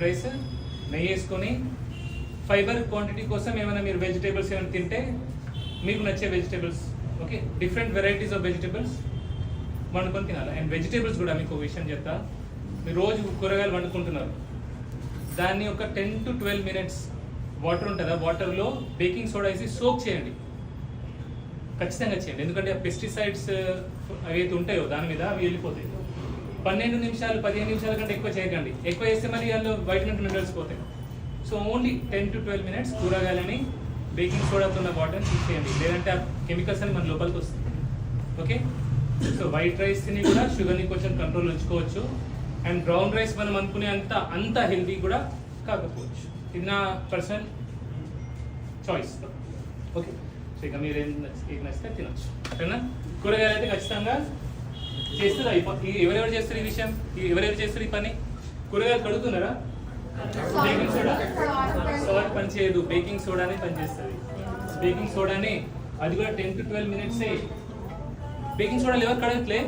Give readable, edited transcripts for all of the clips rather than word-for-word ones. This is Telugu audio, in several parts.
రైస్ నెయ్యి వేసుకొని ఫైబర్ క్వాంటిటీ కోసం ఏమైనా మీరు వెజిటేబుల్స్ ఏమైనా తింటే మీకు నచ్చే vegetables okay different varieties of vegetables వండుకొని తినాలి. అండ్ వెజిటేబుల్స్ కూడా మీకు ఒక విషయం చెప్తా, మీరు రోజు కూరగాయలు వండుకుంటున్నారు, దాన్ని ఒక 10 to 12 minutes వాటర్ ఉంటుందా, వాటర్లో బేకింగ్ సోడా వేసి సోక్ చేయండి, ఖచ్చితంగా చేయండి. ఎందుకంటే ఆ పెస్టిసైడ్స్ ఏవైతే ఉంటాయో దాని మీద అవి వెళ్ళిపోతాయి. 12 నిమిషాలు 15 నిమిషాల కంటే ఎక్కువ చేయకండి, ఎక్కువ చేస్తే మరి అందులో వైటమిన్ మినరల్స్ పోతాయి. సో ఓన్లీ 10 to 12 minutes కూరగాయలని బేకింగ్ సోడాతో ఉన్న వాటర్ని తీసేయండి, లేదంటే ఆ కెమికల్స్ అని మన లోపలికి వస్తుంది. ఓకే, సో వైట్ రైస్ని కూడా షుగర్ని కొంచెం కంట్రోల్ ఉంచుకోవచ్చు. అండ్ బ్రౌన్ రైస్ మనం అనుకునే అంత హెల్తీ కూడా కాకపోవచ్చు. ఇది నా పర్సనల్ చాయిస్. ఓకే, సో ఇక మీరు ఏం నచ్చితే తినచ్చు. ఓకేనా, కూరగాయలు అయితే ఖచ్చితంగా చేస్తారు. ఎవరెవరు చేస్తారు ఈ విషయం, ఎవరెవరు చేస్తారు ఈ పని? కూరగాయలు కడుగుతున్నారా? బేకింగ్ సోడా సాల్ట్ పనిచేయదు, బేకింగ్ సోడానే పనిచేస్తుంది. బేకింగ్ సోడాని అది కూడా 10 to 12 minutes. బేకింగ్ సోడాలు ఎవరు కడగట్లే?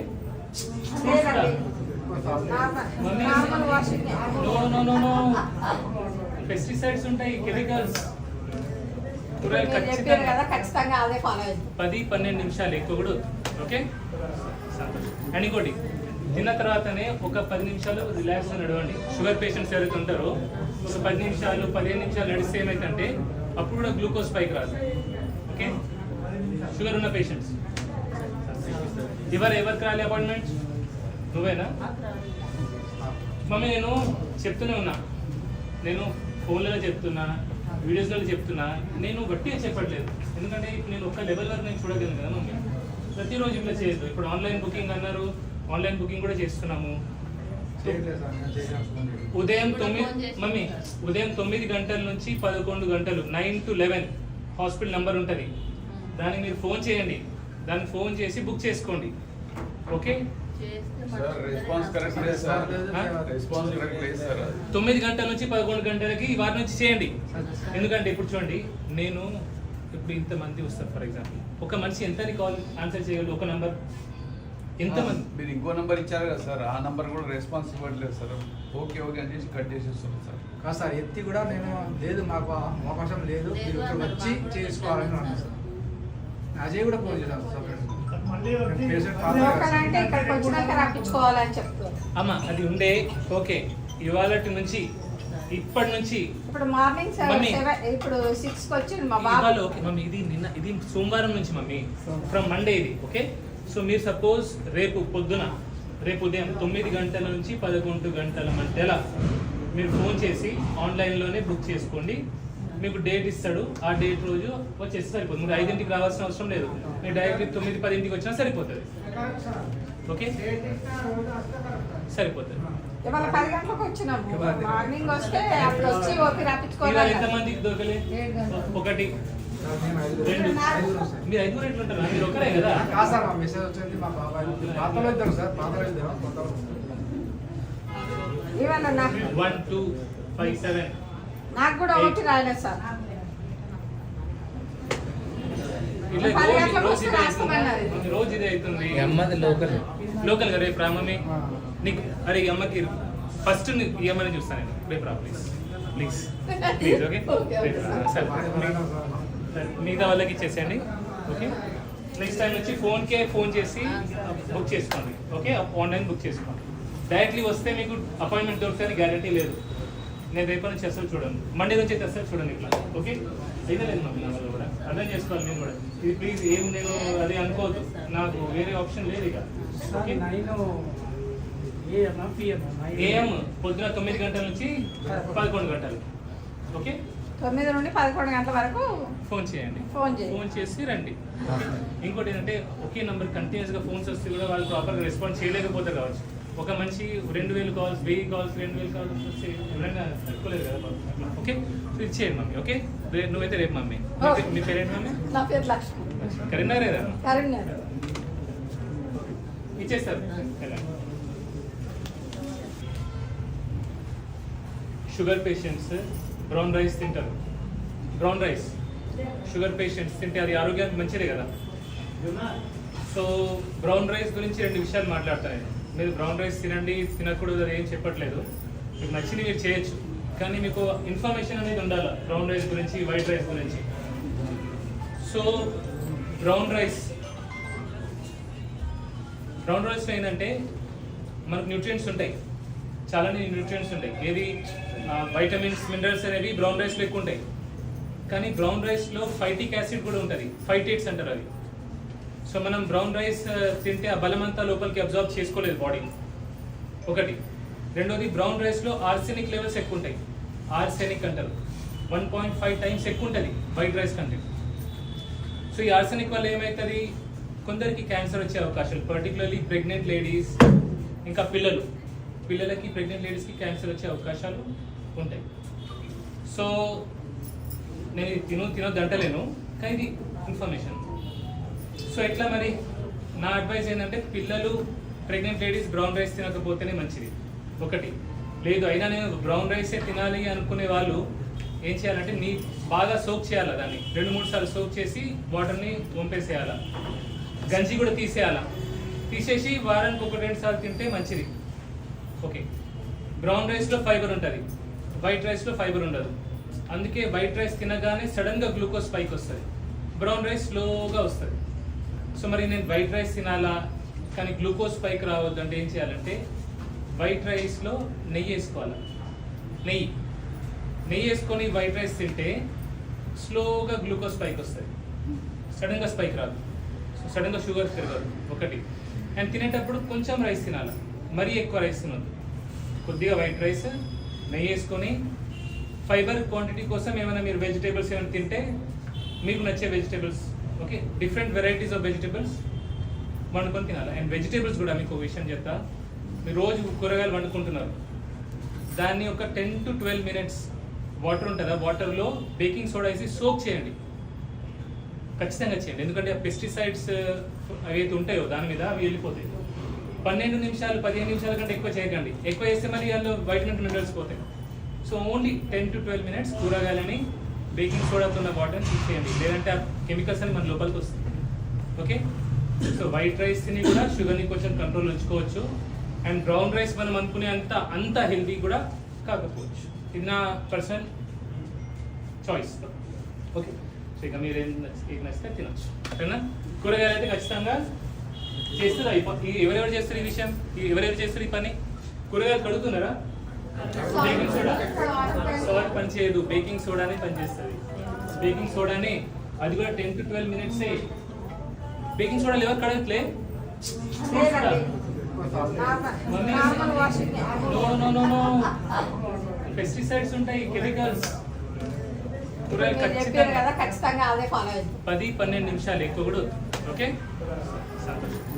పెస్టిసైడ్స్ ఉంటాయి, కెమికల్స్. కూరగాయలు ఖచ్చితంగా 10-12 నిమిషాలు ఎక్కువ కూడా. ఓకే, అండ్ ఇంకోటి, తిన్న తర్వాతనే ఒక 10 నిమిషాలు రిలాక్స్ అని నడవండి. షుగర్ పేషెంట్స్ ఎవరైతే ఉంటారో ఒక 10 నిమిషాలు 15 నిమిషాలు నడిస్తే ఏమైందంటే అప్పుడు కూడా గ్లూకోజ్ పైకి రాదు. ఓకే, షుగర్ ఉన్న పేషెంట్స్ ఎవరికి రాలి అపాయింట్మెంట్? నువ్వేనా? మమ్మీ నేను చెప్తూనే ఉన్నా, నేను ఫోన్లలో చెప్తున్నా, వీడియోస్లలో చెప్తున్నా, నేను గట్టిగా చెప్పట్లేదు. ఎందుకంటే నేను ఒక లెవెల్ వరకు నేను చూడగలను కదా మమ్మీ. ప్రతిరోజు ఇట్లా చేయొద్దు. ఇప్పుడు ఆన్లైన్ బుకింగ్ అన్నారు, ఆన్లైన్ బుకింగ్ కూడా చేస్తున్నాము. ఉదయం 9 గంటల నుంచి 11 గంటలు 9 to 11 హాస్పిటల్ నెంబర్ ఉంటుంది, దానికి మీరు ఫోన్ చేయండి, దాన్ని ఫోన్ చేసి బుక్ చేసుకోండి. ఓకే, 9 గంటల నుంచి 11 గంటలకి వారి నుంచి చేయండి. ఎందుకంటే ఇప్పుడు చూడండి, నేను ఇప్పుడు ఇంతమంది వస్తారు. ఫర్ ఎగ్జాంపుల్ ఒక మనిషి ఎంత కాల్ ఆన్సర్ చేయగలరు? ఒక నంబర్ ఎంతమంది? మీరు ఇంకో నంబర్ ఇచ్చారు కదా సార్, ఆ నంబర్ కూడా రెస్పాన్స్ ఇవ్వట్లేదు సార్. ఓకే ఓకే అని చేసి కట్ చేసేస్తున్నాం సార్. కాదు సార్, ఎత్తి కూడా నేను లేదు, మాకు అవకాశం లేదు, మీరు ఇక్కడ వచ్చి చేసుకోవాలని అన్నాను సార్. అజయ్ కూడా ఫోన్ చేశాను సార్. అమ్మా అది ఉండే. ఓకే, ఇవాళ నుంచి ఇప్పటి నుంచి ఇప్పుడు మార్నింగ్ ఇప్పుడు 6 కి వచ్చి మా బాబు. ఓకే మమ్మీ, ఇది సోమవారం నుంచి మమ్మీ, ఫ్రమ్ మండే ఇది. ఓకే, సో మీరు సపోజ్ రేపు ఉదయం 9 గంటల నుంచి 11 గంటల మధ్యలో మీరు ఫోన్ చేసి ఆన్లైన్లోనే బుక్ చేసుకోండి. మీకు డేట్ ఇస్తాడు, ఆ డేట్ రోజు వచ్చేసి సరిపోతుంది. మీరు 5ంటికి రావాల్సిన అవసరం లేదు, మీరు డైరెక్ట్లీ 9-10 వచ్చినా సరిపోతుంది. ఓకే, సరిపోతుంది. ఇవాళ 10 గంటలకు వచ్చినాము, మార్నింగ్ వస్తే అప్పుడు వచ్చి ఓపీ రాపించుకోవాలి. ఎంతమందికి దొరకలే? 1 2 మీరు 5 ఎట్లా ఉంటారా? మీరు ఒకరే కదా? కాదు సార్, మా మెసేజ్ వచ్చింది, మా బాబాయ్ పాతలో ఇద్దరు సార్, పాతలో ఇద్దరు కొత్త. ఇవాళ 1 2 5 7 నాకు కూడా ఓపీ రాయలేదు సార్. రోజు ఇదే అవుతుంది. లోకల్ గా రేపు రామీ నీకు. అరే ఈ అమ్మకి ఫస్ట్ ఈ అమ్మని చూస్తాను నేను, రేపు రా ప్లీజ్ ప్లీజ్ ప్లీజ్. ఓకే, సరే మిగతా వాళ్ళకి ఇచ్చేసేయండి. ఓకే, నెక్స్ట్ టైం వచ్చి ఫోన్ చేసి బుక్ చేసుకోండి. ఓకే, ఆన్లైన్ బుక్ చేసుకోండి. డైరెక్ట్లీ వస్తే మీకు అపాయింట్మెంట్ దొరుకుతుంది గ్యారంటీ లేదు. నేను రేపటి నుంచి అసలు చూడండి, మండే నుంచి అయితే అసలు చూడండి ఇట్లా. ఓకే, అయితే లేదు మమ్మీ, నా వల్ల కూడా అర్థం చేసుకోవాలి నేను కూడా. ఇది ప్లీజ్ ఏం నేను అది అనుకోవద్దు, నాకు వేరే ఆప్షన్ లేదు ఇక. ఓకే, ఏఎం పొద్దున 9 గంటల నుంచి 11 గంటలు. ఓకే, 9 నుండి 11 గంటల వరకు ఫోన్ చేయండి, ఫోన్ చేసి రండి. ఇంకోటి ఏంటంటే ఒకే నెంబర్ కంటిన్యూస్గా ఫోన్స్ వస్తే కూడా వాళ్ళు ప్రాపర్గా రెస్పాన్స్ చేయలేకపోతే కావచ్చు. ఒక మనిషి 2000 కాల్స్ 1000 కాల్స్ 2000 కాల్స్ వస్తే ఎవరైనా తట్టుకోలేదు కదా. ఓకే, ఇది చేయండి మమ్మీ. ఓకే, నువ్వైతే రేపు మమ్మీ. మీ పేరేంటి మమ్మీ? నా పేరు లక్ష్మి. కరీంనగర్ కరీంనగర్ ఇచ్చేస్తారు. షుగర్ పేషెంట్స్ బ్రౌన్ రైస్ తింటారు. బ్రౌన్ రైస్ షుగర్ పేషెంట్స్ తింటే అది ఆరోగ్యానికి మంచిదే కదా. సో బ్రౌన్ రైస్ గురించి 2 విషయాలు మాట్లాడతాను నేను. మీరు బ్రౌన్ రైస్ తినండి తినకూడదు అది ఏం చెప్పట్లేదు, మీకు నచ్చింది మీరు చేయొచ్చు. కానీ మీకు ఇన్ఫర్మేషన్ అనేది ఉండాలి బ్రౌన్ రైస్ గురించి, వైట్ రైస్ గురించి. సో బ్రౌన్ రైస్లో ఏంటంటే మనకు న్యూట్రియంట్స్ ఉంటాయి, చాలానే న్యూట్రియంట్స్ ఉంటాయి. ఏది వైటమిన్స్, మినరల్స్ అనేవి బ్రౌన్ రైస్లో ఎక్కువ ఉంటాయి. కానీ బ్రౌన్ రైస్లో ఫైటిక్ యాసిడ్ కూడా ఉంటుంది, ఫైటేట్స్ అంటారు అవి. సో మనం బ్రౌన్ రైస్ తింటే ఆ బలమంతా లోపలికి అబ్జార్బ్ చేసుకోలేదు బాడీ, ఒకటి. రెండోది బ్రౌన్ రైస్లో ఆర్సెనిక్ లెవెల్స్ ఎక్కువ ఉంటాయి, ఆర్సెనిక్ అంటారు. 1.5 టైమ్స్ ఎక్కువ ఉంటుంది వైట్ రైస్ కంటే. సో ఈ ఆర్సెనిక్ వల్ల ఏమవుతుంది, కొందరికి క్యాన్సర్ వచ్చే అవకాశాలు, పర్టికులర్లీ ప్రెగ్నెంట్ లేడీస్, ఇంకా పిల్లలకి ప్రెగ్నెంట్ లేడీస్కి క్యాన్సర్ వచ్చే అవకాశాలు ఉంటాయి. సో నేను తినొద్దు అంటలేను, కానీ ఇది ఇన్ఫర్మేషన్. సో ఎట్లా మరి నా అడ్వైస్ ఏంటంటే పిల్లలు, ప్రెగ్నెంట్ లేడీస్ బ్రౌన్ రైస్ తినకపోతేనే మంచిది, ఒకటి. లేదు అయినా నేను బ్రౌన్ రైసే తినాలి అనుకునే వాళ్ళు ఏం చేయాలంటే బాగా సోక్ చేయాలి, దాన్ని 2-3 సార్లు సోక్ చేసి వాటర్ని వంపేసేయాలి. గంజి కూడా తీసేసి వారానికి 1-2 సార్లు తింటే మంచిది, ఓకే. బ్రౌన్ రైస్లో ఫైబర్ ఉంటుంది, వైట్ రైస్లో ఫైబర్ ఉండదు. అందుకే వైట్ రైస్ తినగానే సడన్గా గ్లూకోజ్ పైకి వస్తుంది, బ్రౌన్ రైస్ స్లోగా వస్తుంది. సో మరి నేను వైట్ రైస్ తినాలా కానీ గ్లూకోజ్ పైకి రావద్దు అంటే ఏం చేయాలంటే వైట్ రైస్లో నెయ్యి వేసుకోవాలి. నెయ్యి వేసుకొని వైట్ రైస్ తింటే స్లోగా గ్లూకోజ్ పైకి వస్తుంది, సడన్గా స్పైక్ రాదు. సో సడన్గా షుగర్ పెరగదు, ఒకటి. అండ్ తినేటప్పుడు కొంచెం రైస్ తినాలి, మరీ ఎక్కువ రైస్ తినద్దు. కొద్దిగా వైట్ రైస్, నెయ్యి వేసుకొని ఫైబర్ క్వాంటిటీ కోసం ఏమైనా మీరు వెజిటేబుల్స్ ఏమైనా తింటే మీకు నచ్చే vegetables, okay, different varieties of vegetables వండుకొని తినాలి. అండ్ వెజిటేబుల్స్ కూడా మీకు ఒక విషయం చెప్తా, మీరు రోజు కూరగాయలు వండుకుంటున్నారు, దాన్ని ఒక 10 to 12 మినిట్స్ వాటర్ ఉంటుందా, వాటర్లో బేకింగ్ సోడా వేసి సోక్ చేయండి, ఖచ్చితంగా చేయండి. ఎందుకంటే ఆ పెస్టిసైడ్స్ ఏవైతే ఉంటాయో దాని మీద అవి వెళ్ళిపోతాయి. 12 నిమిషాలు 15 నిమిషాల కంటే ఎక్కువ చేయకండి, ఎక్కువ చేస్తే మరి అందులో వైటమిన్ మినరల్స్ పోతాయి. సో ఓన్లీ 10 to 12 మినిట్స్ కూరగాయలని బేకింగ్ సోడాతో ఉన్న వాటర్ని తీసేయండి, లేదంటే ఆ కెమికల్స్ అని మన లోపలికి వస్తాయి, ఓకే. సో వైట్ రైస్ తిని కూడా షుగర్ని కొంచెం కంట్రోల్ ఉంచుకోవచ్చు. అండ్ బ్రౌన్ రైస్ మనం అనుకునే అంత హెల్తీ కూడా కాకపోవచ్చు. ఇది నా పర్సనల్ చాయిస్, ఓకే. సో ఇక మీరు ఏం నచ్చితే తినొచ్చు, సరేనా. కూరగాయలు అయితే ఖచ్చితంగా చేస్తారు. ఎవరెవరు చేస్తారు ఈ విషయం, ఎవరెవరు చేస్తారు ఈ పని? కూరగాయలు కడుగుతున్నారా? బేకింగ్ సోడా సాల్ట్ పనిచేయదు, బేకింగ్ సోడానే పనిచేస్తుంది. బేకింగ్ సోడాని అది కూడా 10 to 12 మినిట్స్. బేకింగ్ సోడాలు ఎవరు కడగట్లే? నో పెస్టిసైడ్స్ ఉంటాయి, కెమికల్స్. కూరగాయలు ఖచ్చితంగా 10-12 నిమిషాలు, ఎక్కువ కూడా, ఓకే.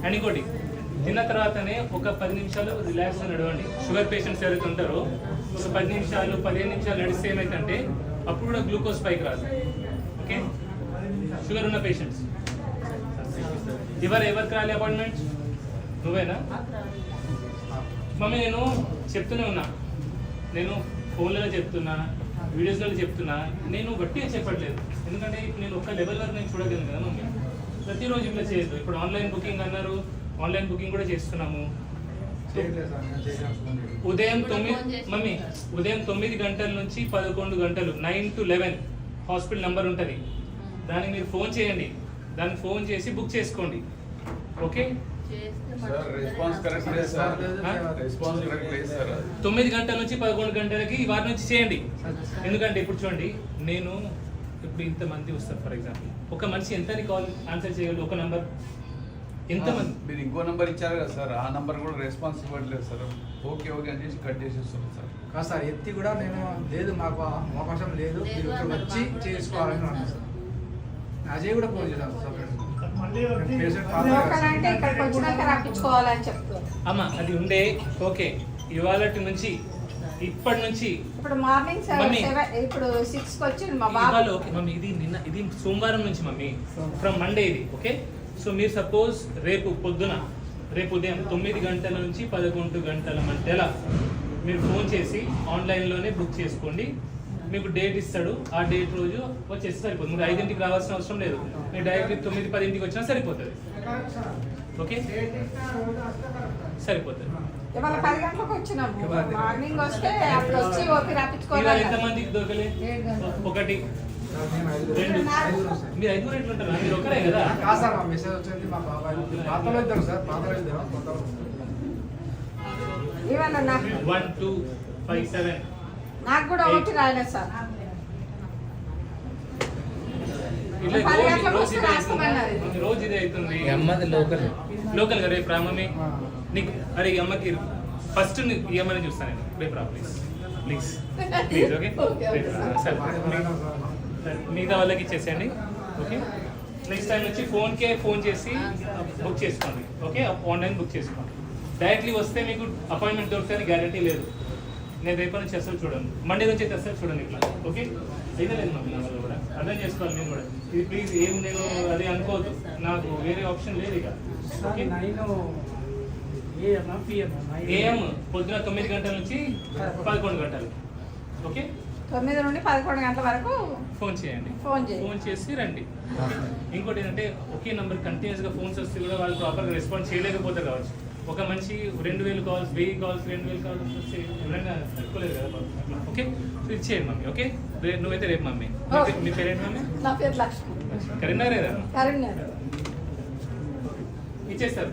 అండ్ ఇంకోటి, తిన్న తర్వాతనే ఒక 10 నిమిషాలు రిలాక్స్గా నడవండి. షుగర్ పేషెంట్స్ ఎవరైతే ఉంటారో ఒక 10 నిమిషాలు 15 నిమిషాలు నడిస్తే ఏమైందంటే అప్పుడు కూడా గ్లూకోజ్ పైకి రాదు, ఓకే. షుగర్ ఉన్న పేషెంట్స్ ఎవరికి రాలి అపాయింట్మెంట్? నువ్వేనా? మమ్మీ నేను చెప్తూనే ఉన్నా, నేను ఫోన్లలో చెప్తున్నా, వీడియోస్లలో చెప్తున్నా, నేను గట్టిగా చెప్పట్లేదు. ఎందుకంటే ఇప్పుడు నేను ఒక లెవెల్ వరకు నేను చూడగలను కదా మమ్మీ, ప్రతిరోజు ఇట్లా చేయొద్దు. ఇప్పుడు ఆన్లైన్ బుకింగ్ అన్నారు, ఆన్లైన్ బుకింగ్ కూడా చేస్తున్నాము. ఉదయం 9 గంటల నుంచి 11 గంటలు 9 to 11 హాస్పిటల్ నెంబర్ ఉంటుంది, దానికి మీరు ఫోన్ చేయండి, దాన్ని ఫోన్ చేసి బుక్ చేసుకోండి, ఓకే. 9 గంటల నుంచి 11 గంటలకి వారి నుంచి చేయండి. ఎందుకంటే ఇప్పుడు చూడండి, నేను ఇప్పుడు ఇంతమంది వస్తారు, ఫర్ ఎగ్జాంపుల్ ఒక మనిషి ఎంత కాల్ ఆన్సర్ చేయగలరు? ఒక నంబర్ ఎంతమంది? మీరు ఇంకో నెంబర్ ఇచ్చారు కదా సార్, ఆ నెంబర్ కూడా రెస్పాన్స్ ఇవ్వట్లేదు సార్. ఓకే అని చేసి కట్ చేసేస్తున్నాం సార్. కాదు సార్, ఎత్తి కూడా నేను లేదు, మాకు అవకాశం లేదు, మీరు ఇక్కడ వచ్చి చేసుకోవాలని అన్నాను సార్. అజయ్ కూడా ఫోన్ చేశాను సార్, అంటే ఇక్కడికి వచ్చినాక రప్పించుకోవాలని చెప్తారు. అమ్మా అది ఉండే, ఓకే. ఇవాళటి నుంచి ఇప్పటి నుంచి ఇప్పుడు మార్నింగ్ 7 ఇప్పుడు 6 కి వచ్చింది మా బాబు. ఓకే మమ్మీ, ఇది సోమవారం నుంచి మమ్మీ, ఫ్రమ్ మండే ఇది, ఓకే. సో మీరు సపోజ్ రేపు ఉదయం 9 గంటల నుంచి 11 గంటల మధ్యలో మీరు ఫోన్ చేసి ఆన్లైన్లోనే బుక్ చేసుకోండి. మీకు డేట్ ఇస్తాడు, ఆ డేట్ రోజు వచ్చేసి సరిపోతుంది. మీరు 5ంటికి రావాల్సిన అవసరం లేదు, మీరు డైరెక్ట్ 9-10 వచ్చినా సరిపోతుంది, ఓకే, సరిపోతుంది. ఇవాళ 10 గంటలకు వచ్చినాము ఇవాళ. మార్నింగ్ వస్తే అప్పుడు వచ్చి ఓపీ ఇవాళ రాపించుకోవాలి ఎంతమందికి దొరకలే? ఒకటి మేము ఐదుగురు. రెండు. ఐదుగురు సార్. మీరు ఐదుగురు ఎట్లుంటారా? మీరు ఒకరే కదా? కాదు సార్ మా మెసేజ్ వచ్చింది మా బాబాయ్ పాతలో ఇద్దరు సార్ పాతలో ఇద్దరు కొత్తలో ఇవాళ 1 2 5 7 నాకు కూడా ఓపీ రాయలేదు సార్ ఇట్లా 10 రోజు- గంటలకు రోజు వస్తే ఇదే రాసుకోమన్నారు. అవుతుంది. రోజు ఇదే అవుతుంది. అమ్మది లోకల్ లోకల్ గా రేపు రామమ్మి నీకు అరే ఈ అమ్మకి ఫస్ట్ ఈ అమ్మని చూస్తాను నేను రేపు రా ప్లీజ్ ప్లీజ్ ప్లీజ్ ఓకే సరే మిగతా వాళ్ళకి ఇచ్చేసేయండి ఓకే నెక్స్ట్ టైం వచ్చి ఫోన్ చేసి బుక్ చేసుకోండి ఓకే ఆన్లైన్ బుక్ చేసుకోండి డైరెక్ట్లీ వస్తే మీకు అపాయింట్మెంట్ దొరుకుతుంది గ్యారంటీ లేదు నేను రేపటి నుంచి అసలు చూడండి మండే నుంచి అయితే అసలు చూడండి ఇట్లా ఓకే అయితే లేదు మాకు నా వల్ల కూడా అర్థం చేసుకోవాలి నేను కూడా ఇది ప్లీజ్ ఏం నేను అది అనుకోవద్దు నాకు వేరే ఆప్షన్ లేదు ఇక ఓకే ఏఎం పొద్దున 9 గంటల నుంచి 11 గంటలు ఓకే 9 నుండి 11 గంటల వరకు ఫోన్ చేయండి ఫోన్ చేయండి. ఫోన్ చేసి రండి ఇంకోటి ఏంటంటే ఒకే నెంబర్ కంటిన్యూస్ గా ఫోన్స్ వస్తే కూడా వాళ్ళు ప్రాపర్గా రెస్పాన్స్ చేయలేకపోతే కావచ్చు ఒక మనిషి 2000 కాల్స్ 1000 కాల్స్ 2000 కాల్స్ వస్తే ఎవరైనా తట్టుకోలేదు కదా బాబు. అట్లా ఓకే సో ఇచ్చేయండి మమ్మీ ఓకే నువ్వైతే రేపు మమ్మీ మీ పేరేంటి మమ్మీ నా పేరు లక్ష్మి కరీంనగర్ కదా కరీంనగర్ ఇచ్చేస్తారు